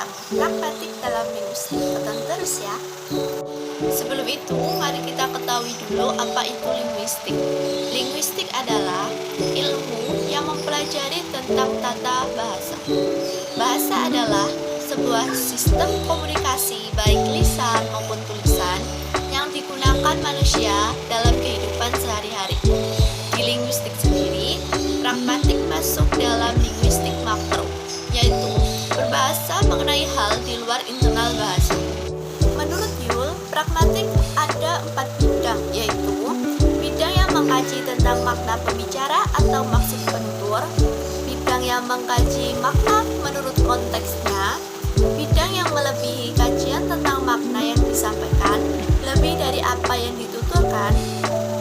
tentang pragmatik dalam linguistik. Tonton terus ya. Sebelum itu, mari kita ketahui dulu apa itu linguistik. Linguistik adalah ilmu yang mempelajari tentang tata bahasa. Bahasa adalah sebuah sistem komunikasi baik lisan maupun tulisan yang digunakan manusia dalam kehidupan sehari-hari. Di linguistik sendiri, pragmatik masuk dalam linguistik makro, yaitu berbahasa mengenai hal di luar internal bahasa. Menurut Yule, pragmatik ada 4 bidang, yaitu bidang yang mengkaji tentang makna pembicara atau maksud penutur, bidang yang mengkaji makna menurut konteksnya, bidang yang melebihi kajian tentang makna yang disampaikan lebih dari apa yang dituturkan,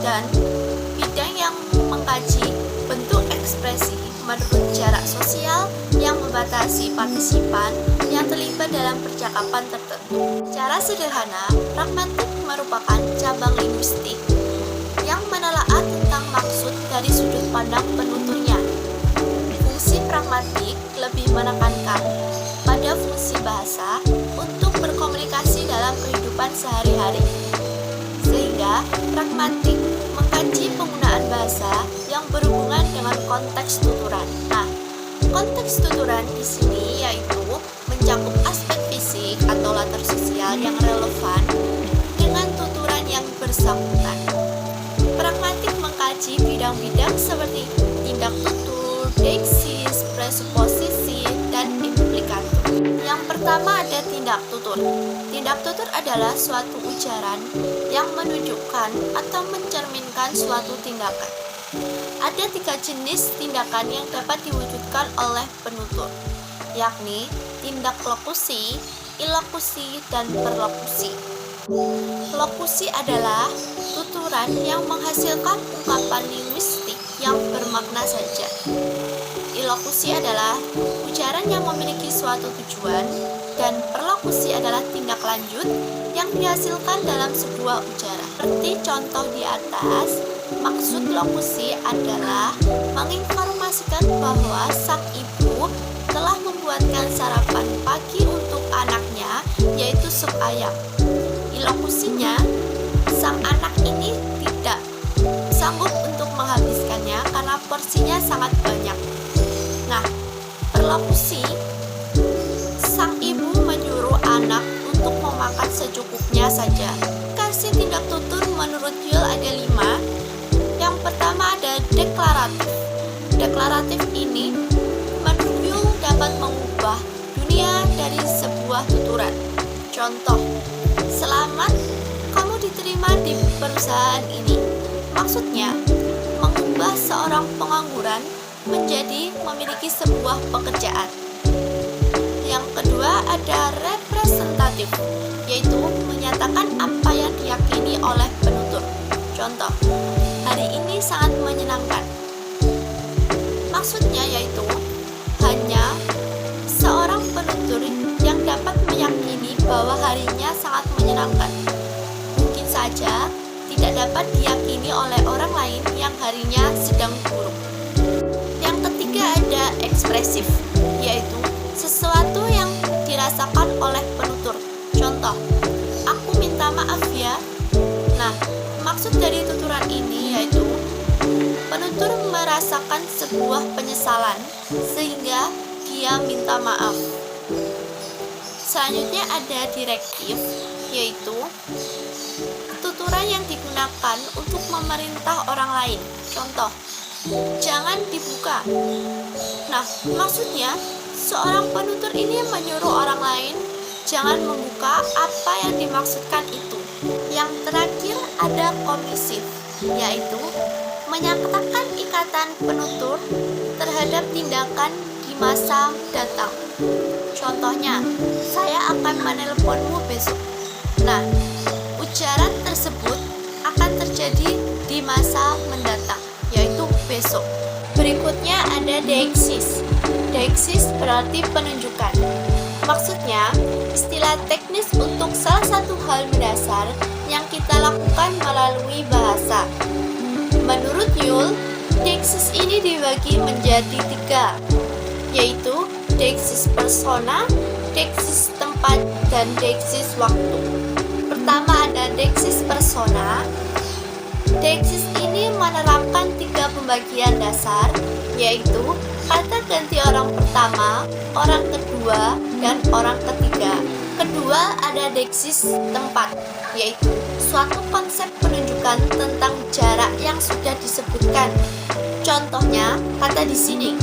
dan bidang yang mengkaji bentuk ekspresi menurut jarak sosial yang membatasi partisipan yang terlibat dalam percakapan tertentu. Secara sederhana, pragmatik merupakan cabang linguistik yang menelaah tentang maksud dari sudut pandang penuturnya. Fungsi pragmatik lebih menekankan pada fungsi bahasa untuk berkomunikasi dalam kehidupan sehari-hari. Sehingga pragmatik mengkaji penggunaan bahasa yang berhubungan dengan konteks tuturan. Nah, konteks tuturan di sini yaitu mencakup aspek fisik atau latar sosial yang relevan dengan tuturan yang bersangkutan. Pragmatik mengkaji bidang-bidang seperti tindak tutur, deiksis, presuposisi, dan implikatur. Yang pertama ada tindak tutur. Tindak tutur adalah suatu ujaran yang menunjukkan atau mencerminkan suatu tindakan. Ada 3 jenis tindakan yang dapat diwujudkan oleh penutur, yakni tindak lokusi, ilokusi, dan perlokusi. Lokusi adalah tuturan yang menghasilkan ungkapan linguistik yang bermakna saja. Ilokusi adalah ujaran yang memiliki suatu tujuan, dan perlokusi adalah tindak lanjut yang dihasilkan dalam sebuah ujaran. Seperti contoh di atas, maksud lokusi adalah menginformasikan bahwa sang ibu telah membuatkan sarapan pagi untuk anaknya, yaitu sup ayam. Ilokusinya, sang anak ini tidak sanggup untuk menghabiskannya karena porsinya sangat banyak. Nah, perlokusi, sang ibu menyuruh anak untuk memakan secukupnya saja. Kasih tindak tutur menurut Yule ada 5. Yang pertama ada deklaratif. Deklaratif ini menurut Yule dapat mengubah dunia dari sebuah tuturan. Contoh, selamat, kamu diterima di perusahaan ini. Maksudnya, mengubah seorang pengangguran menjadi memiliki sebuah pekerjaan. Yang kedua ada representatif, yaitu menyatakan apa yang diyakini oleh penutur. Contoh, hari ini sangat menyenangkan. Maksudnya yaitu hanya seorang penutur yang dapat meyakini bahwa harinya sangat menyenangkan. Mungkin saja tidak dapat diyakini oleh orang lain yang harinya sedang buruk. Yang ketiga ada ekspresif, yaitu sesuatu yang dirasakan oleh penutur. Contoh, aku minta maaf ya. Nah, maksud dari tuturan ini yaitu penutur merasakan sebuah penyesalan sehingga dia minta maaf. Selanjutnya ada direktif, yaitu tuturan yang digunakan untuk memerintah orang lain. Contoh, jangan dibuka. Nah, maksudnya seorang penutur ini menyuruh orang lain jangan membuka apa yang dimaksudkan itu. Yang terakhir ada komisif, yaitu menyatakan ikatan penutur terhadap tindakan di masa datang. Contohnya, saya akan menelponmu besok. Nah, ujaran tersebut akan terjadi di masa mendatang, yaitu besok. Berikutnya ada deiksis. Deiksis berarti penunjukan. Maksudnya, istilah teknis untuk salah satu hal mendasar yang kita lakukan melalui bahasa. Menurut Yule, deiksis ini dibagi menjadi 3, yaitu deiksis persona, deiksis tempat dan deiksis waktu. Pertama ada deiksis persona. Deiksis ini menerapkan 3 pembagian dasar, yaitu kata ganti orang pertama, orang kedua, dan orang ketiga. Kedua ada deiksis tempat, yaitu suatu konsep penunjukan tentang jarak yang sudah disebutkan. Contohnya kata di sini.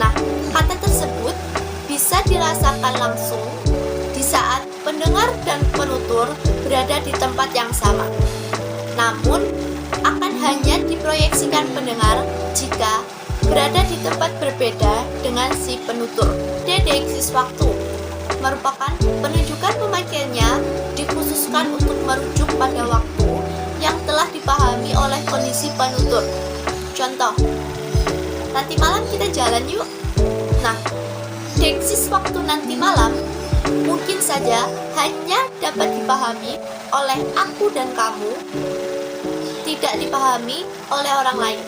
Nah, kata tersebut bisa dirasakan langsung di saat pendengar dan penutur berada di tempat yang sama. Namun, akan hanya diproyeksikan pendengar jika berada di tempat berbeda dengan si penutur. Deiksis waktu merupakan penunjukan pemakaiannya dikhususkan untuk merujuk pada waktu yang telah dipahami oleh kondisi penutur. Contoh, nanti malam kita jalan yuk. Nah, deiksis waktu nanti malam mungkin saja hanya dapat dipahami oleh aku dan kamu, tidak dipahami oleh orang lain.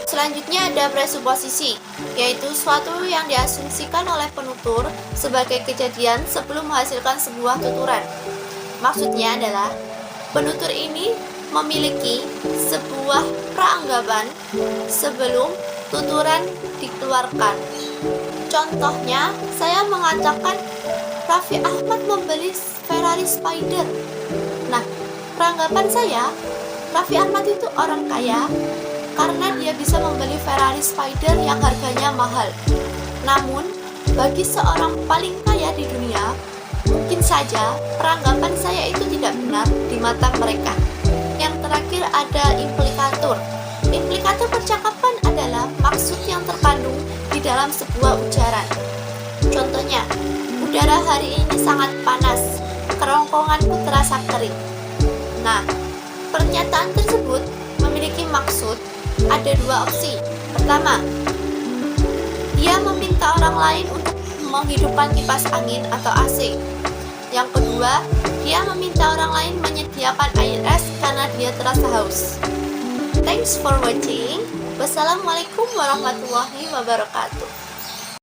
Selanjutnya ada presuposisi, yaitu suatu yang diasumsikan oleh penutur sebagai kejadian sebelum menghasilkan sebuah tuturan. Maksudnya adalah penutur ini memiliki sebuah praanggapan sebelum tuturan dikeluarkan. Contohnya, saya mengatakan Raffi Ahmad membeli Ferrari Spider. Nah, peranggapan saya, Raffi Ahmad itu orang kaya karena dia bisa membeli Ferrari Spider yang harganya mahal. Namun, bagi seorang paling kaya di dunia, mungkin saja peranggapan saya itu tidak benar di mata mereka. Yang terakhir ada implikatur. Implikatur percakapan adalah maksud yang terkandung di dalam sebuah ujaran. Contohnya, udara hari ini sangat panas, kerongkonganku terasa kering. Nah, pernyataan tersebut memiliki maksud. Ada 2 opsi. Pertama, dia meminta orang lain untuk menghidupkan kipas angin atau AC. Yang kedua, dia meminta orang lain menyediakan air es karena dia terasa haus. Thanks for watching. Wassalamualaikum warahmatullahi wabarakatuh.